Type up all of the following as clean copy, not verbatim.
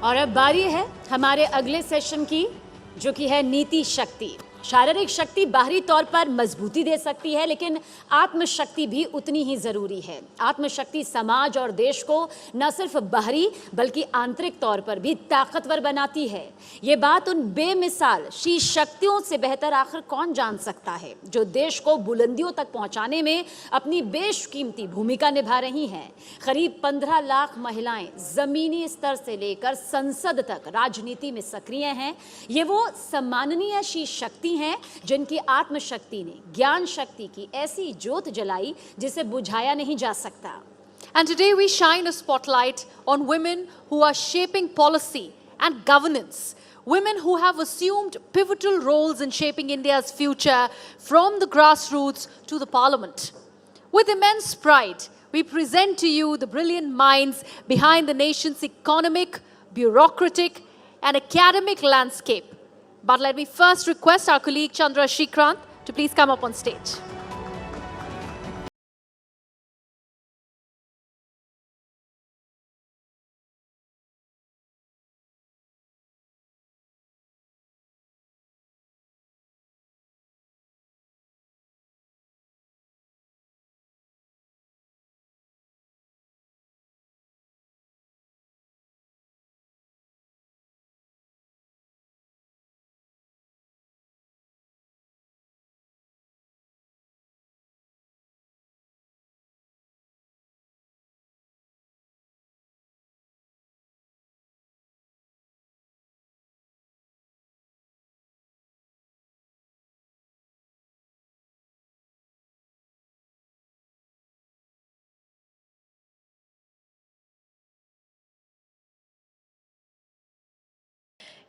और अब बारी है हमारे अगले सेशन की, जो कि है नीति शक्ति। शारीरिक शक्ति बाहरी तौर पर मजबूती दे सकती है, लेकिन आत्मशक्ति भी उतनी ही जरूरी है। आत्मशक्ति समाज और देश को न सिर्फ बाहरी बल्कि आंतरिक तौर पर भी ताकतवर बनाती है। ये बात उन बेमिसाल शीर्ष शक्तियों से बेहतर आखिर कौन जान सकता है, जो देश को बुलंदियों तक पहुंचाने में अपनी बेशकीमती भूमिका निभा रही हैं। करीब 15 लाख महिलाएं जमीनी स्तर से लेकर संसद तक राजनीति में सक्रिय हैं। ये वो सम्माननीय शीर्ष शक्ति हैं जिनकी आत्मशक्ति ने ज्ञान शक्ति की ऐसी ज्योत जलाई जिसे बुझाया नहीं जा सकता। And today we shine a spotlight on women who are shaping policy and governance. Women who have assumed pivotal roles in shaping India's future from the grassroots to the parliament. With immense pride, we present to you the brilliant minds behind the nation's economic, bureaucratic, and academic landscape. But let me first request our colleague Chandra Shikrant to please come up on stage.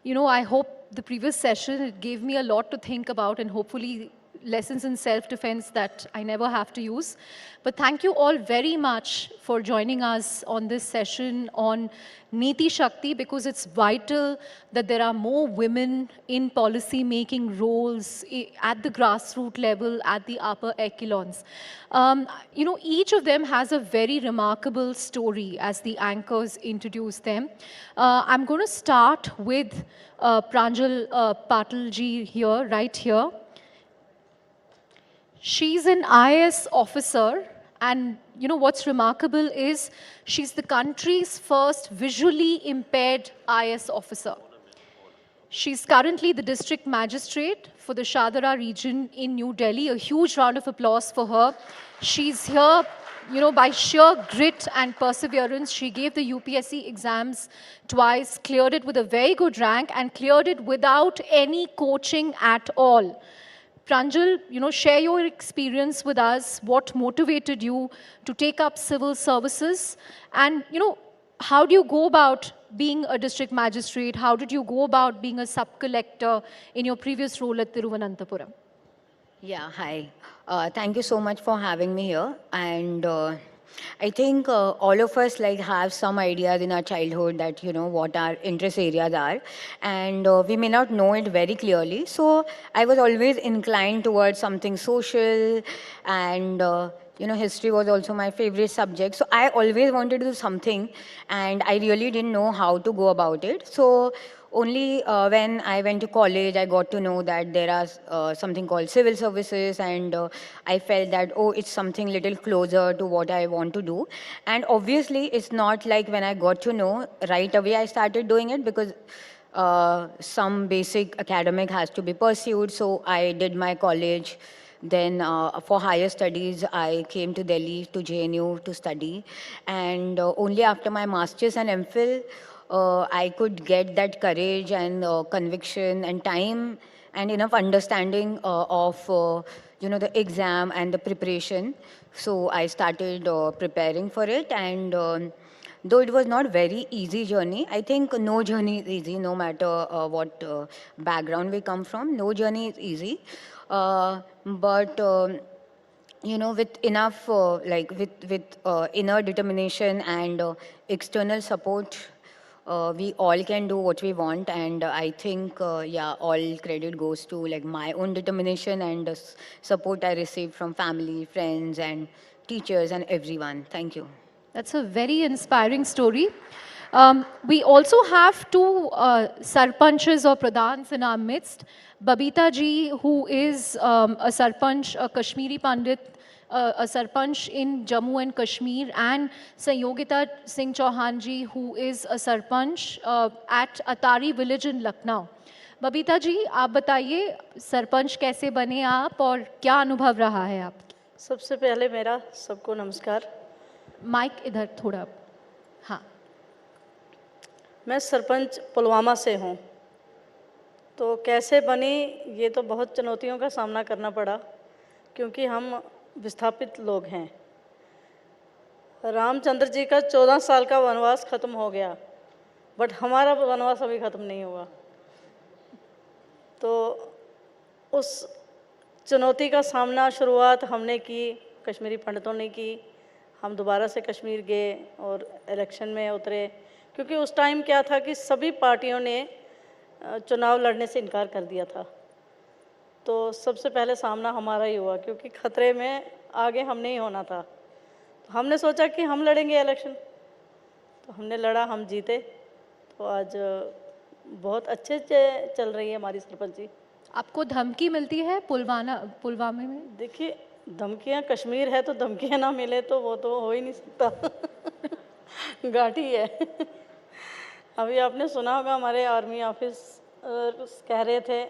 I hope the previous session, it gave me a lot to think about and hopefully lessons in self-defense that I never have to use. But thank you all very much for joining us on this session on Niti Shakti, because it's vital that there are more women in policy-making roles at the grassroots level, at the upper echelons. Each of them has a very remarkable story as the anchors introduce them. I'm going to start with Pranjal Patilji here, right here. She's an IAS officer, and what's remarkable is she's the country's first visually impaired IAS officer. She's currently the district magistrate for the Shadara region in New Delhi. A huge round of applause for her. She's here, by sheer grit and perseverance. She gave the UPSC exams twice, cleared it with a very good rank, and cleared it without any coaching at all. Pranjal, share your experience with us. What motivated you to take up civil services? And, how do you go about being a district magistrate? How did you go about being a sub-collector in your previous role at Thiruvananthapuram? Yeah, hi. Thank you so much for having me here. And I think all of us have some ideas in our childhood that what our interest areas are, and we may not know it very clearly. So I was always inclined towards something social, and history was also my favorite subject. So I always wanted to do something, and I really didn't know how to go about it. So only when I went to college, I got to know that there are something called civil services, and I felt that, oh, it's something little closer to what I want to do. And obviously, it's not like when I got to know, right away I started doing it, because some basic academic has to be pursued. So I did my college. Then for higher studies, I came to Delhi, to JNU to study. And only after my master's and MPhil, I could get that courage and conviction and time and enough understanding of the exam and the preparation. So I started preparing for it, and though it was not very easy journey, I think no journey is easy, no matter what background we come from. No journey is easy, but with enough with inner determination and external support, we all can do what we want. And I think yeah, all credit goes to my own determination and the support I received from family, friends, and teachers and everyone. Thank you. That's a very inspiring story. We also have two sarpanches or pradhans in our midst. Babita ji, who is a sarpanch, a Kashmiri Pandit, a sarpanch in Jammu and Kashmir, and Sanyogita Singh Chauhan ji, who is a sarpanch at Atari village in Lucknow. Babita ji, आप बताइए सरपंच कैसे बने आप और क्या अनुभव रहा है आप? सबसे पहले मेरा सबको नमस्कार। माइक इधर थोड़ा, हाँ। मैं सरपंच पुलवामा से हूँ। तो कैसे बनी, ये तो बहुत चुनौतियों का सामना करना पड़ा, क्योंकि हम विस्थापित लोग हैं। रामचंद्र जी का 14 साल का वनवास ख़त्म हो गया, बट हमारा वनवास अभी ख़त्म नहीं हुआ। तो उस चुनौती का सामना शुरुआत हमने की, कश्मीरी पंडितों ने की। हम दोबारा से कश्मीर गए और इलेक्शन में उतरे, क्योंकि उस टाइम क्या था कि सभी पार्टियों ने चुनाव लड़ने से इनकार कर दिया था। तो सबसे पहले सामना हमारा ही हुआ, क्योंकि ख़तरे में आगे हम नहीं होना था। तो हमने सोचा कि हम लड़ेंगे इलेक्शन, तो हमने लड़ा, हम जीते। तो आज बहुत अच्छे से चल रही है हमारी सरपंची। आपको धमकी मिलती है पुलवामे में? देखिए, धमकियाँ, कश्मीर है तो धमकियाँ ना मिले तो वो तो हो ही नहीं सकता। घाटी है। अभी आपने सुना होगा, हमारे आर्मी ऑफिस कह रहे थे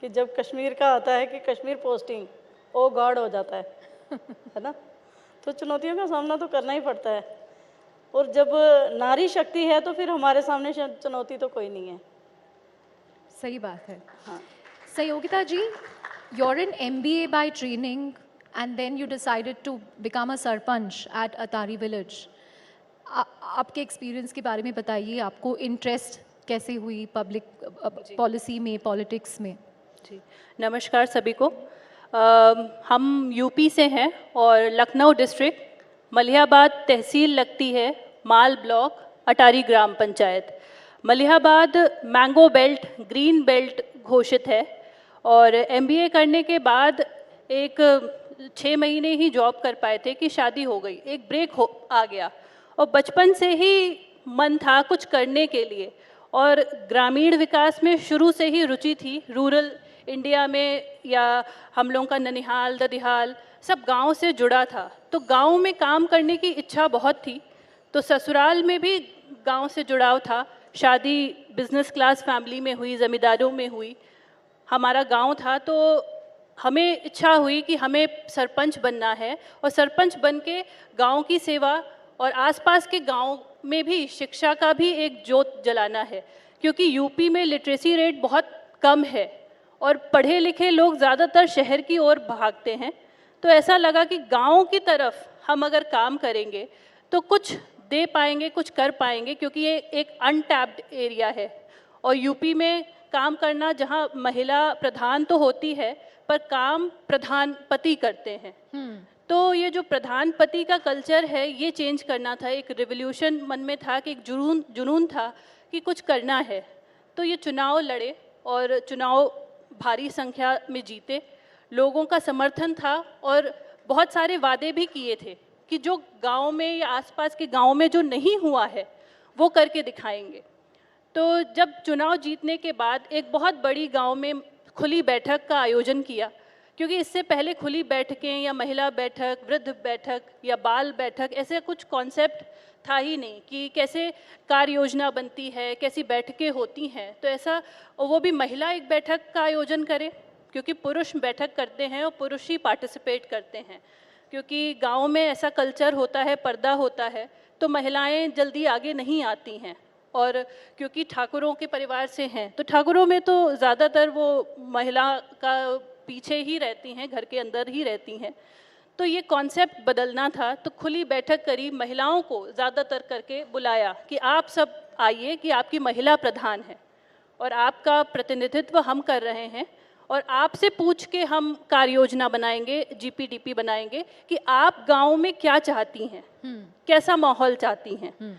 कि जब कश्मीर का आता है कि कश्मीर पोस्टिंग, ओ गॉड हो जाता है ना। तो चुनौतियों का सामना तो करना ही पड़ता है, और जब नारी शक्ति है तो फिर हमारे सामने चुनौती तो कोई नहीं है। सही बात है। हाँ। Sayogita ji, you're an MBA by training and then you decided to become a sarpanch at Atari village. आपके एक्सपीरियंस के बारे में बताइए, आपको इंटरेस्ट कैसे हुई पब्लिक पॉलिसी में, पॉलिटिक्स में? जी, नमस्कार सभी को। हम यूपी से हैं और लखनऊ डिस्ट्रिक्ट, मलिहाबाद तहसील लगती है, माल ब्लॉक, अटारी ग्राम panchayat. Malihabad mango belt, green belt घोषित है, और MBA करने के बाद एक 6 महीने ही जॉब कर पाए थे कि शादी हो गई, एक ब्रेक आ गया। और बचपन से ही मन था कुछ करने के लिए, और ग्रामीण विकास में शुरू से ही रुचि थी। रूरल इंडिया में, या हम लोगों का ननिहाल, ददिहाल सब गांव से जुड़ा था, तो गांव में काम करने की इच्छा बहुत थी। तो ससुराल में भी गांव से जुड़ाव था। शादी बिजनेस क्लास फैमिली में हुई, ज़मींदारों में हुई। हमारा गांव था, तो हमें इच्छा हुई कि हमें सरपंच बनना है, और सरपंच बन के गाँव की सेवा और आसपास के गांव में भी शिक्षा का भी एक जोत जलाना है, क्योंकि यूपी में लिटरेसी रेट बहुत कम है और पढ़े लिखे लोग ज़्यादातर शहर की ओर भागते हैं। तो ऐसा लगा कि गाँव की तरफ हम अगर काम करेंगे तो कुछ दे पाएंगे, कुछ कर पाएंगे, क्योंकि ये एक अनटैप्ड एरिया है। और यूपी में काम करना, जहाँ महिला प्रधान तो होती है, पर काम प्रधान पति करते हैं। तो ये जो प्रधान पति का कल्चर है, ये चेंज करना था। एक रिवोल्यूशन मन में था, कि एक जुनून था कि कुछ करना है। तो ये चुनाव लड़े और चुनाव भारी संख्या में जीते। लोगों का समर्थन था और बहुत सारे वादे भी किए थे कि जो गांव में या आसपास के गांव में जो नहीं हुआ है वो करके दिखाएंगे। तो जब चुनाव जीतने के बाद एक बहुत बड़ी गांव में खुली बैठक का आयोजन किया, क्योंकि इससे पहले खुली बैठकें या महिला बैठक, वृद्ध बैठक या बाल बैठक, ऐसे कुछ कॉन्सेप्ट था ही नहीं कि कैसे कार्य योजना बनती है, कैसी बैठकें होती हैं। तो ऐसा, वो भी महिला एक बैठक का आयोजन करे, क्योंकि पुरुष बैठक करते हैं और पुरुष ही पार्टिसिपेट करते हैं। क्योंकि गांव में ऐसा कल्चर होता है, पर्दा होता है, तो महिलाएं जल्दी आगे नहीं आती हैं। और क्योंकि ठाकुरों के परिवार से हैं, तो ठाकुरों में तो ज़्यादातर वो महिला का पीछे ही रहती हैं, घर के अंदर ही रहती हैं। तो ये कॉन्सेप्ट बदलना था, तो खुली बैठक करी, महिलाओं को ज़्यादातर करके बुलाया कि आप सब आइए, कि आपकी महिला प्रधान है और आपका प्रतिनिधित्व हम कर रहे हैं, और आपसे पूछ के हम कार्य योजना बनाएंगे, GPDP बनाएंगे कि आप गांव में क्या चाहती हैं, कैसा माहौल चाहती हैं।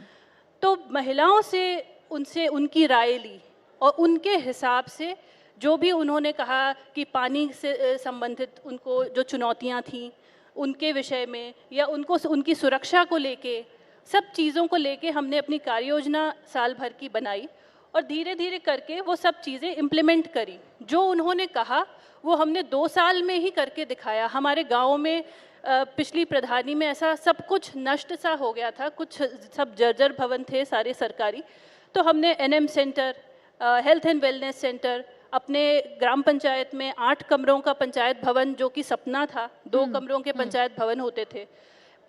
तो महिलाओं से उनसे उनकी राय ली, और उनके हिसाब से जो भी उन्होंने कहा कि पानी से संबंधित उनको जो चुनौतियां थीं उनके विषय में, या उनको उनकी सुरक्षा को लेके सब चीज़ों को लेके हमने अपनी कार्य योजना साल भर की बनाई और धीरे धीरे करके वो सब चीज़ें इम्प्लीमेंट करी। जो उन्होंने कहा वो हमने 2 साल में ही करके दिखाया। हमारे गाँव में पिछली प्रधानी में ऐसा सब कुछ नष्ट सा हो गया था, कुछ सब जर्जर भवन थे सारे सरकारी, तो हमने ANM centre, health and wellness centre, अपने ग्राम पंचायत में 8 कमरों का पंचायत भवन जो कि सपना था, 2 कमरों के पंचायत भवन होते थे।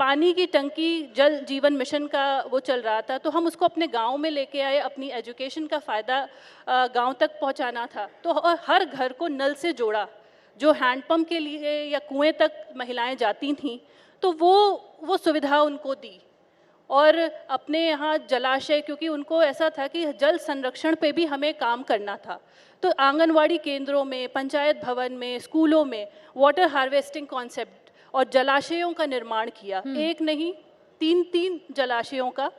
पानी की टंकी, जल जीवन मिशन का वो चल रहा था, तो हम उसको अपने गांव में लेके आए। अपनी एजुकेशन का फ़ायदा गांव तक पहुंचाना था, तो हर घर को नल से जोड़ा। जो हैंडपम्प के लिए या कुएं तक महिलाएं जाती थीं, तो वो सुविधा उनको दी। और अपने यहाँ जलाशय, क्योंकि उनको ऐसा था कि जल संरक्षण पे भी हमें काम करना था, तो आंगनवाड़ी केंद्रों में, पंचायत भवन में, स्कूलों में वाटर हार्वेस्टिंग कॉन्सेप्ट और जलाशयों का निर्माण किया। एक नहीं, 3 जलाशयों का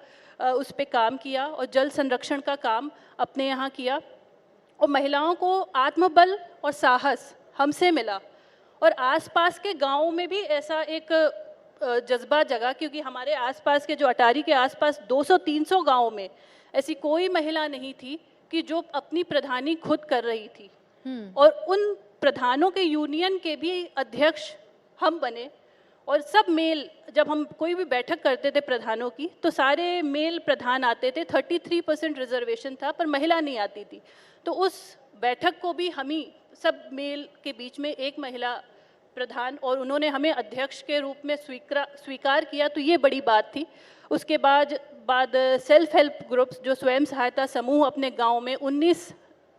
उस पे काम किया और जल संरक्षण का काम अपने यहाँ किया। और महिलाओं को आत्मबल और साहस हमसे मिला। और आसपास के गांवों में भी ऐसा एक जज्बा जगा, क्योंकि हमारे आसपास के जो अटारी के आसपास 200-300 गांवों में ऐसी कोई महिला नहीं थी कि जो अपनी प्रधानी खुद कर रही थी। और उन प्रधानों के यूनियन के भी अध्यक्ष हम बने। और सब मेल, जब हम कोई भी बैठक करते थे प्रधानों की, तो सारे मेल प्रधान आते थे। 33% रिजर्वेशन था, पर महिला नहीं आती थी। तो उस बैठक को भी हम ही सब मेल के बीच में एक महिला प्रधान, और उन्होंने हमें अध्यक्ष के रूप में स्वीकार किया, तो ये बड़ी बात थी। उसके बाद सेल्फ हेल्प ग्रुप्स, जो स्वयं सहायता समूह, अपने गांव में 19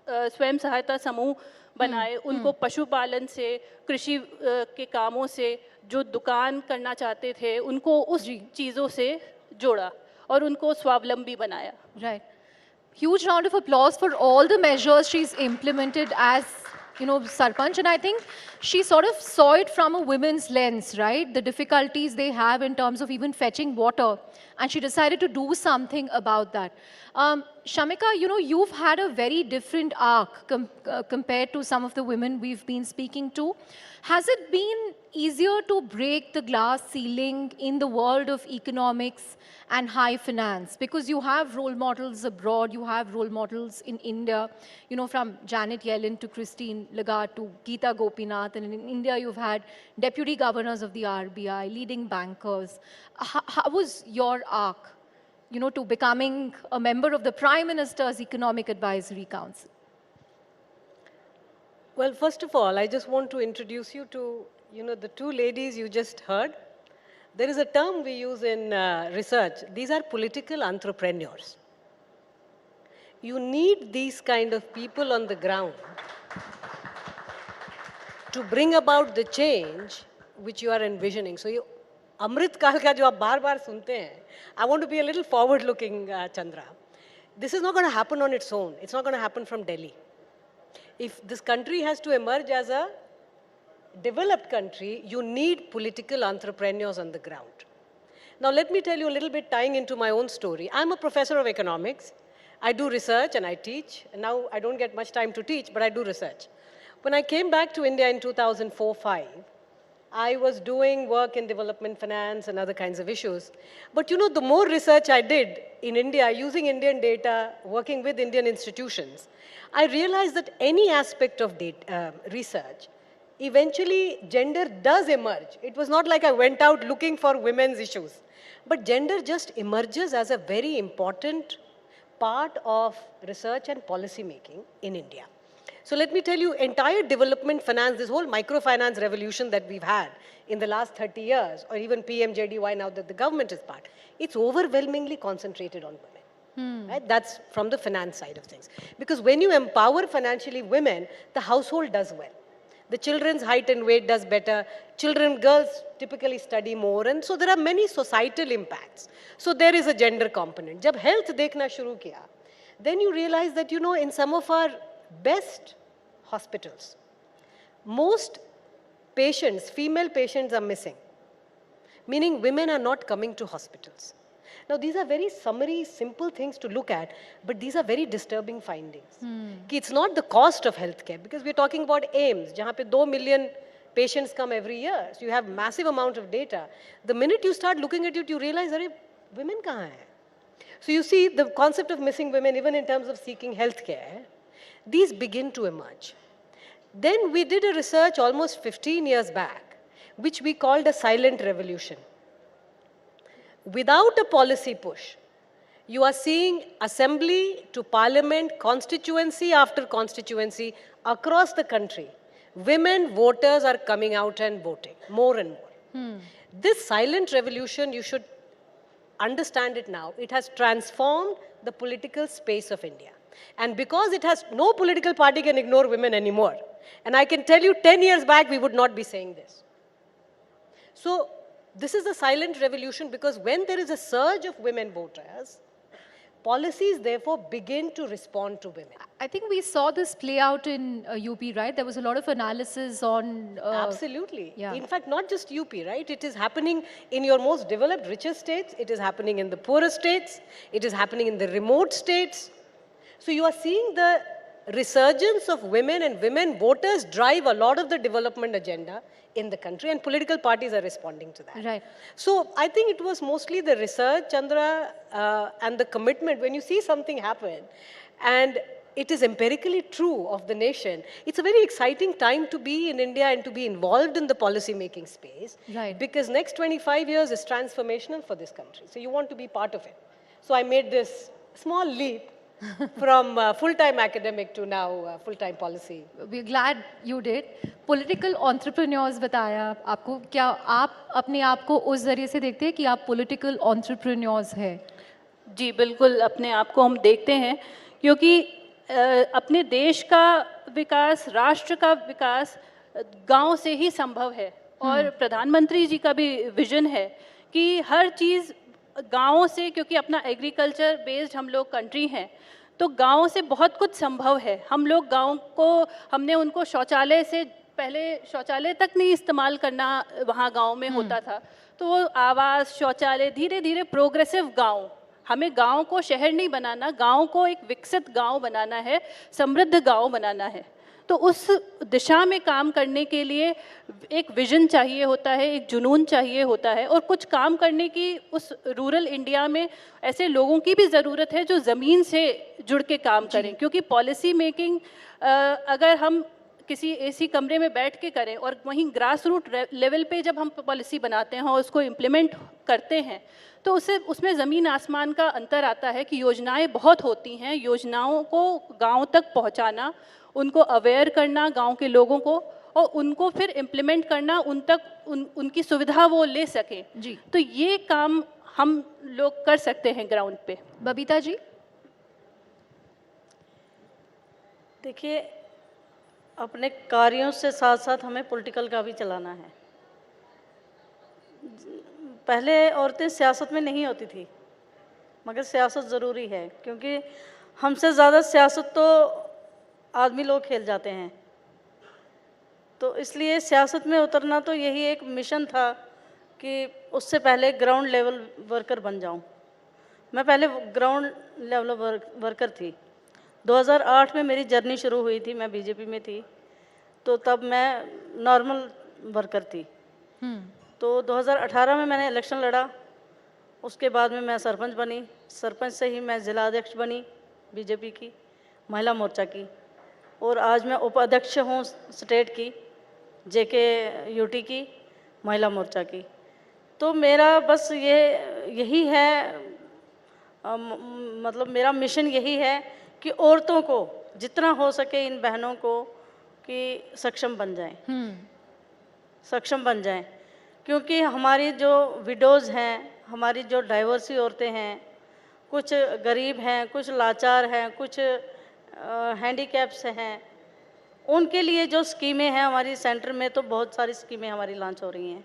स्वयं सहायता समूह बनाए। उनको पशुपालन से, कृषि के कामों से, जो दुकान करना चाहते थे उनको उस चीज़ों से जोड़ा और उनको स्वावलंबी बनाया। Right. Huge round of applause for all the measures she's implemented as, Sarpanch. And I think she sort of saw it from a women's lens, right? The difficulties they have in terms of even fetching water. And she decided to do something about that. Shamika, you've had a very different arc compared to some of the women we've been speaking to. Has it been easier to break the glass ceiling in the world of economics and high finance? Because you have role models abroad, you have role models in India, from Janet Yellen to Christine Lagarde to Geeta Gopinath. And in India, you've had deputy governors of the RBI, leading bankers. How was your arc, to becoming a member of the Prime Minister's Economic Advisory Council? Well, first of all, I just want to introduce you to, the two ladies you just heard. There is a term we use in research. These are political entrepreneurs. You need these kind of people on the ground to bring about the change which you are envisioning. So, Amrit Kal ka jo aap baar sunte hain, I want to be a little forward-looking, Chandra. This is not going to happen on its own. It's not going to happen from Delhi. If this country has to emerge as a developed country, you need political entrepreneurs on the ground. Now, let me tell you a little bit, tying into my own story. I'm a professor of economics. I do research and I teach. And now I don't get much time to teach, but I do research. When I came back to India in 2004-05, I was doing work in development finance and other kinds of issues. But the more research I did in India, using Indian data, working with Indian institutions, I realized that any aspect of research, eventually gender does emerge. It was not like I went out looking for women's issues. But gender just emerges as a very important part of research and policy making in India. So let me tell you, entire development finance, this whole microfinance revolution that we've had in the last 30 years, or even PMJDY now that the government is part, it's overwhelmingly concentrated on women. Right? That's from the finance side of things. Because when you empower financially women, the household does well. The children's height and weight does better. Girls typically study more. And so there are many societal impacts. So there is a gender component. Jab health dekhna shuru kiya, then you realize that, in some of our best hospitals, most patients, female patients are missing. Meaning women are not coming to hospitals. Now, these are very summary, simple things to look at, but these are very disturbing findings. It's not the cost of healthcare, because we're talking about AIMS, jahan pe 2 million patients come every year. So you have massive amount of data. The minute you start looking at it, you realize that women kahan hai? So you see the concept of missing women, even in terms of seeking health care, these begin to emerge. Then we did a research almost 15 years back, which we called a silent revolution. Without a policy push, you are seeing assembly to parliament, constituency after constituency across the country. Women voters are coming out and voting more and more. This silent revolution, you should understand it now. It has transformed the political space of India. And because it has, no political party can ignore women anymore. And I can tell you 10 years back, we would not be saying this. So this is a silent revolution because when there is a surge of women voters, policies therefore begin to respond to women. I think we saw this play out in UP, right? There was a lot of analysis on... Absolutely. yeah. In fact, not just UP, right? It is happening in your most developed, richest states. It is happening in the poorest states. It is happening in the remote states. So you are seeing the resurgence of women, and women voters drive a lot of the development agenda in the country, and political parties are responding to that. Right. So I think it was mostly the research, Chandra, and the commitment. When you see something happen, and it is empirically true of the nation, it's a very exciting time to be in India and to be involved in the policy making space. Right. Because next 25 years is transformational for this country. So you want to be part of it. So I made this small leap from full-time academic to now full-time policy. We're glad you did. Political entrepreneurs बताया आपको, क्या आप अपने आप को उस जरिए से देखते हैं कि आप political entrepreneurs हैं? जी बिल्कुल, अपने आप को हम देखते हैं क्योंकि अपने देश का विकास, राष्ट्र का विकास गांव से ही संभव है। और प्रधानमंत्री जी का भी विजन है कि हर चीज़ गाँव से, क्योंकि अपना एग्रीकल्चर बेस्ड हम लोग कंट्री हैं, तो गाँव से बहुत कुछ संभव है। हम लोग गाँव को, हमने उनको शौचालय से पहले शौचालय तक नहीं इस्तेमाल करना वहाँ गाँव में होता था, तो वो आवास, शौचालय, धीरे धीरे प्रोग्रेसिव गाँव, हमें गाँव को शहर नहीं बनाना, गाँव को एक विकसित गाँव बनाना है, समृद्ध गाँव बनाना है। तो उस दिशा में काम करने के लिए एक विजन चाहिए होता है, एक जुनून चाहिए होता है, और कुछ काम करने की उस रूरल इंडिया में ऐसे लोगों की भी ज़रूरत है जो ज़मीन से जुड़ के काम करें। क्योंकि पॉलिसी मेकिंग अगर हम किसी ऐसी कमरे में बैठ के करें और वहीं ग्रास रूट लेवल पे जब हम पॉलिसी बनाते हैं और उसको इम्प्लीमेंट करते हैं, तो उसमें ज़मीन आसमान का अंतर आता है कि योजनाएं बहुत होती हैं, योजनाओं को गांव तक पहुंचाना, उनको अवेयर करना गांव के लोगों को, और उनको फिर इम्प्लीमेंट करना, उन तक उनकी सुविधा वो ले सकें। जी। तो ये काम हम लोग कर सकते हैं ग्राउंड पे। बबीता जी? देखिए, अपने कार्यों से साथ साथ हमें पॉलिटिकल का भी चलाना है। पहले औरतें सियासत में नहीं होती थी, मगर सियासत ज़रूरी है, क्योंकि हमसे ज़्यादा सियासत तो आदमी लोग खेल जाते हैं। तो इसलिए सियासत में उतरना तो यही एक मिशन था कि उससे पहले ग्राउंड लेवल वर्कर बन जाऊं। मैं पहले ग्राउंड लेवल वर्कर थी। 2008 में मेरी जर्नी शुरू हुई थी, मैं बीजेपी में थी, तो तब मैं नॉर्मल वर्कर थी। तो 2018 में मैंने इलेक्शन लड़ा, उसके बाद में मैं सरपंच बनी, सरपंच से ही मैं ज़िला अध्यक्ष बनी बीजेपी की, महिला मोर्चा की, और आज मैं उपाध्यक्ष हूँ स्टेट की, जेके यूटी की, महिला मोर्चा की। तो मेरा बस यही है, मतलब मेरा मिशन यही है कि औरतों को जितना हो सके, इन बहनों को, कि सक्षम बन जाएं, सक्षम बन जाएं। क्योंकि हमारी जो विडोज़ हैं, हमारी जो डाइवर्सी औरतें हैं, कुछ गरीब हैं, कुछ लाचार हैं, कुछ हैंडीकैप्स हैं, उनके लिए जो स्कीमें हैं हमारी सेंटर में, तो बहुत सारी स्कीमें हमारी लॉन्च हो रही हैं,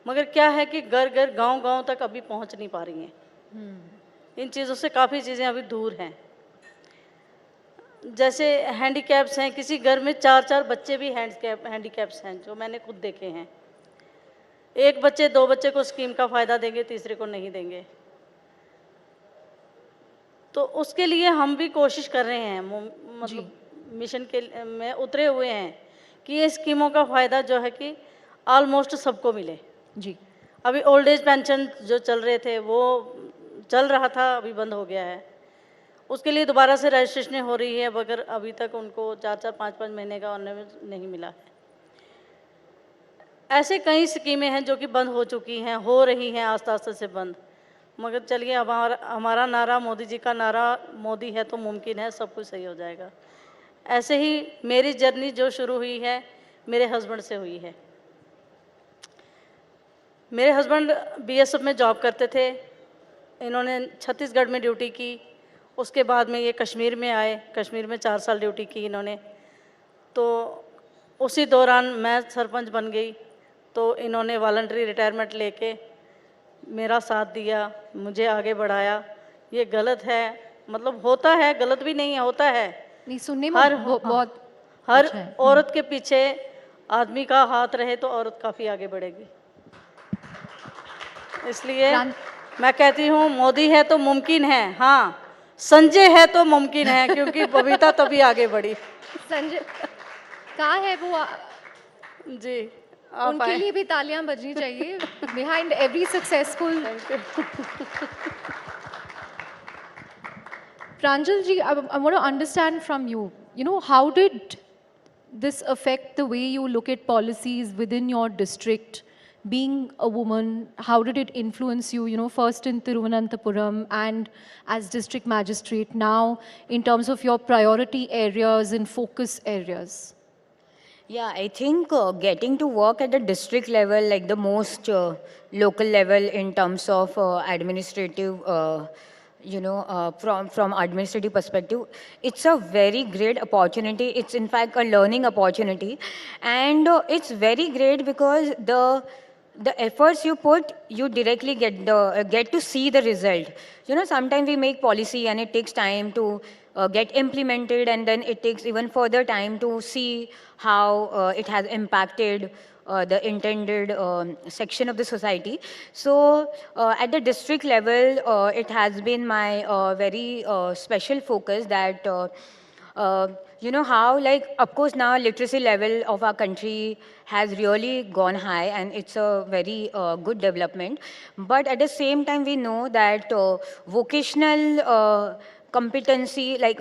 मगर क्या है कि घर घर गांव गांव तक अभी पहुंच नहीं पा रही हैं। इन चीज़ों से काफ़ी चीज़ें अभी दूर हैं। जैसे हैंडीकैप्स हैं, किसी घर में 4-4 बच्चे भी हैंडीकैप्स हैं, जो मैंने खुद देखे हैं। एक बच्चे 2 बच्चे को स्कीम का फ़ायदा देंगे, तीसरे को नहीं देंगे। तो उसके लिए हम भी कोशिश कर रहे हैं, मतलब मिशन के में उतरे हुए हैं कि ये स्कीमों का फ़ायदा जो है कि ऑलमोस्ट सबको मिले। जी। अभी ओल्ड एज पेंशन जो चल रहे थे वो चल रहा था, अभी बंद हो गया है। उसके लिए दोबारा से रजिस्ट्रेशन हो रही है, मगर अभी तक उनको 4-4 5-5 महीने का ऑर्नामेंट नहीं मिला है। ऐसे कई स्कीमें हैं जो कि बंद हो चुकी हैं, हो रही हैं आस्ते आस्ते से बंद। मगर चलिए, अब हमारा नारा, मोदी जी का नारा, मोदी है तो मुमकिन है, सब कुछ सही हो जाएगा। ऐसे ही मेरी जर्नी जो शुरू हुई है मेरे हस्बैंड से हुई है। मेरे हस्बैंड बीएसएफ में जॉब करते थे। इन्होंने छत्तीसगढ़ में ड्यूटी की, उसके बाद में ये कश्मीर में आए। कश्मीर में 4 साल ड्यूटी की इन्होंने। तो उसी दौरान मैं सरपंच बन गई, तो इन्होंने वॉलंटरी रिटायरमेंट लेके मेरा साथ दिया, मुझे आगे बढ़ाया। ये गलत है, मतलब होता है, गलत भी नहीं है, होता है। नहीं, सुनने में बहुत हर अच्छा है। औरत के पीछे आदमी का हाथ रहे तो औरत काफ़ी आगे बढ़ेगी। इसलिए मैं कहती हूँ, मोदी है तो मुमकिन है। हाँ, संजय है तो मुमकिन है, क्योंकि बबीता तभी आगे बढ़ी। संजय कहाँ है वो? जी, आप उनके आए। लिए भी तालियां बजनी चाहिए। Behind every successful. Pranjal ji, I want to understand from you, how did this affect the way you look at policies within your district? Being a woman, how did it influence you, first in Thiruvananthapuram and as district magistrate, now in terms of your priority areas and focus areas? Yeah, I think getting to work at the district level, like the most local level in terms of administrative, from administrative perspective, it's a very great opportunity. It's in fact a learning opportunity, and it's very great because the efforts you put, you directly get to see the result. Sometimes we make policy and it takes time to get implemented, and then it takes even further time to see how it has impacted the intended section of the society. So at the district level, it has been my very special focus that how, like, of course now literacy level of our country has really gone high, and it's a very good development. But at the same time, we know that vocational competency, like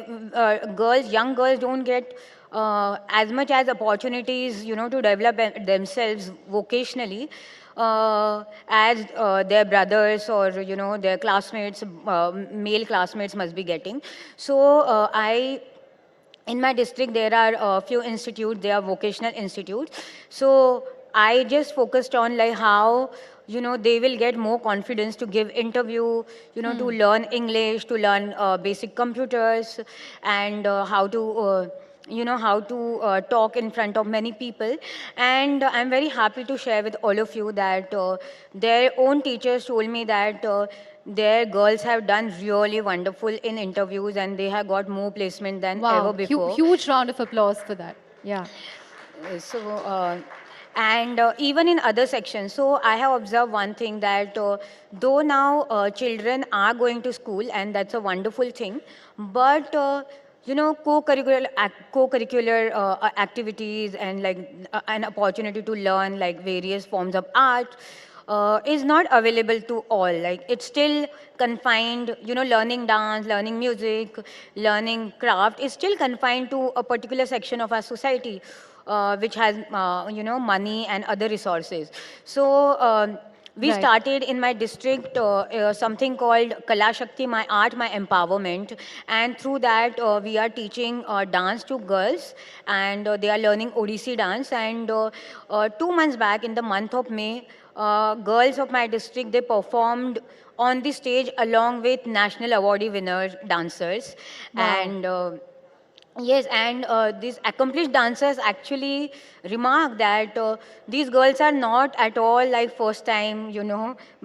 young girls don't get as much as opportunities, to develop themselves vocationally as their brothers or their classmates, male classmates must be getting. So in my district, there are a few institutes, they are vocational institutes. So I just focused on like how, they will get more confidence to give interview, to learn English, to learn basic computers, and how to talk in front of many people. And I'm very happy to share with all of you that their own teachers told me that their girls have done really wonderful in interviews, and they have got more placement than ever before. Huge round of applause for that. Yeah. So, and even in other sections, so I have observed one thing that though now children are going to school, and that's a wonderful thing, but co-curricular activities and like an opportunity to learn like various forms of art is not available to all. Like it's still confined, learning dance, learning music, learning craft is still confined to a particular section of our society, which has, money and other resources. So we Right. started in my district something called Kala Shakti, my art, my empowerment. And through that, we are teaching dance to girls, and they are learning Odissi dance. And 2 months back, in the month of May, girls of my district, they performed on the stage along with national awardee winner dancers. And yes, and these accomplished dancers actually remark that these girls are not at all like first time,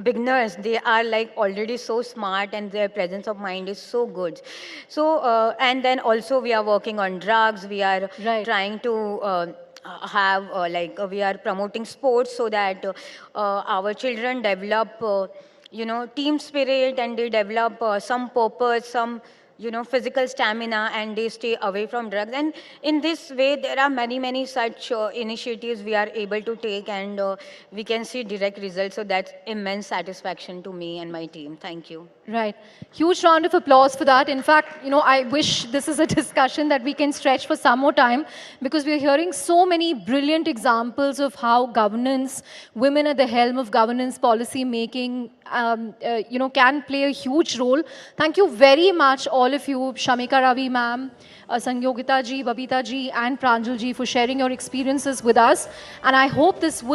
beginners. They are like already so smart, and their presence of mind is so good. So, and then also we are working on drugs. We are Right. trying to have we are promoting sports so that our children develop, team spirit, and they develop some purpose, some physical stamina, and they stay away from drugs. And in this way, there are many such initiatives we are able to take, and we can see direct results. So that's immense satisfaction to me and my team. Thank you. Right. Huge round of applause for that. In fact, I wish this is a discussion that we can stretch for some more time, because we're hearing so many brilliant examples of how governance, women at the helm of governance policy making, can play a huge role. Thank you very much, all of you, Shamika Ravi ma'am, Sangyogita ji, Babita ji, and Pranjal ji, for sharing your experiences with us. And I hope this will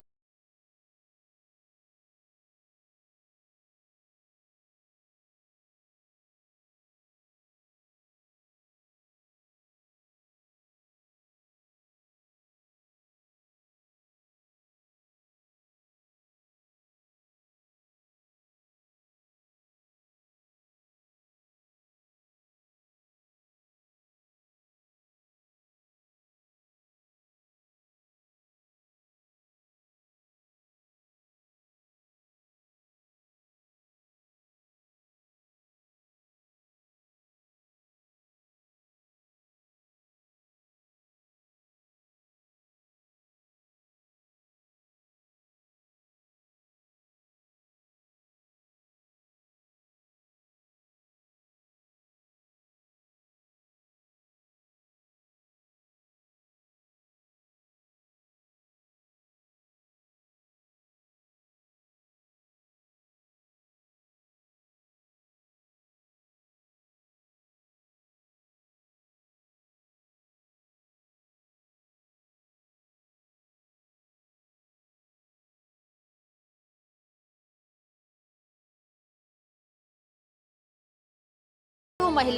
महिला